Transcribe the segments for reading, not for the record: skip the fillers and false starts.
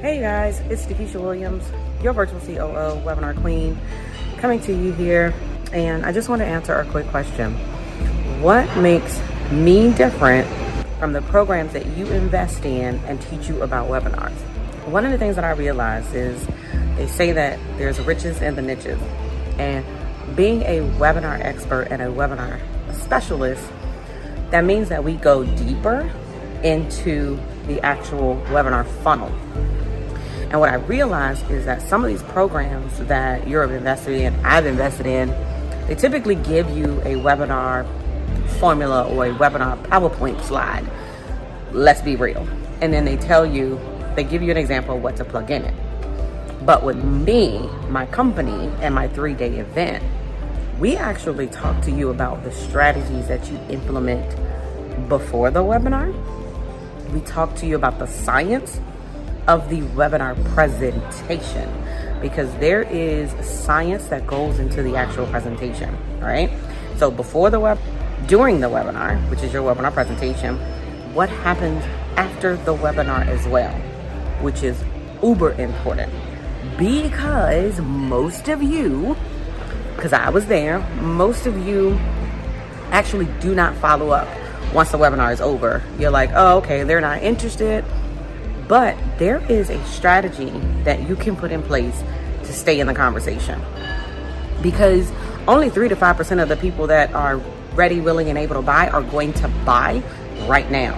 Hey guys, it's DeKesha Williams, your virtual COO, webinar queen, coming to you here. And I just want to answer a quick question. What makes me different from the programs that you invest in and teach you about webinars? One of the things that I realized is they say that there's riches in the niches. And being a webinar expert and a webinar specialist, that means that we go deeper into the actual webinar funnel. And what I realized is that some of these programs that you're invested in, I've invested in, they typically give you a webinar formula or a webinar PowerPoint slide. Let's be real. And then they give you an example of what to plug in it. But with me, my company, and my 3-day event, we actually talk to you about the strategies that you implement before the webinar. We talk to you about the science of the webinar presentation, because there is science that goes into the actual presentation, right? So during the webinar, which is your webinar presentation, what happens after the webinar as well, which is uber important, because most of you, because I was there, most of you actually do not follow up once the webinar is over. You're like, oh, okay, they're not interested. But there is a strategy that you can put in place to stay in the conversation, because only 3 to 5% of the people that are ready, willing, and able to buy are going to buy right now.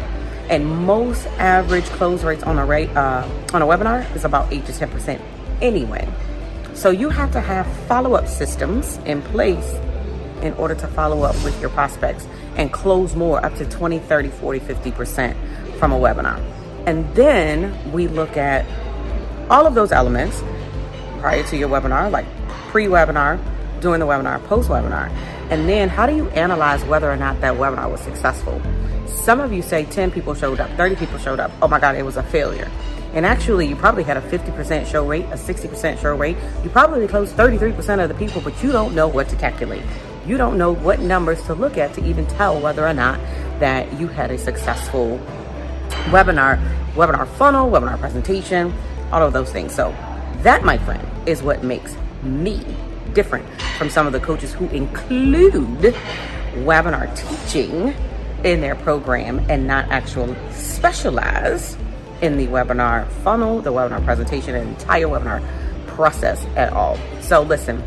And most average close rates on a webinar is about 8 to 10% anyway. So you have to have follow-up systems in place in order to follow up with your prospects and close more, up to 20, 30, 40, 50% from a webinar. And then we look at all of those elements prior to your webinar, like pre-webinar, during the webinar, post-webinar. And then how do you analyze whether or not that webinar was successful? Some of you say 10 people showed up, 30 people showed up. Oh my God, it was a failure. And actually, you probably had a 50% show rate, a 60% show rate. You probably closed 33% of the people, but you don't know what to calculate. You don't know what numbers to look at to even tell whether or not that you had a successful webinar funnel, webinar presentation, all of those things. So that, my friend, is what makes me different from some of the coaches who include webinar teaching in their program and not actually specialize in the webinar funnel, the webinar presentation, and entire webinar process at all. So listen,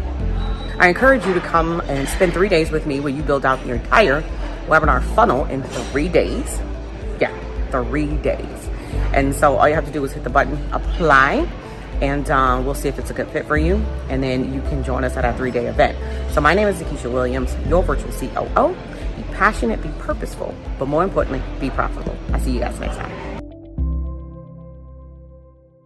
I encourage you to come and spend 3 days with me where you build out your entire webinar funnel in 3 days. Yeah, 3 days. And so all you have to do is hit the button, apply, and we'll see if it's a good fit for you. And then you can join us at our 3-day event. So my name is DeKesha Williams, your virtual COO. Be passionate, be purposeful, but more importantly, be profitable. I'll see you guys next time.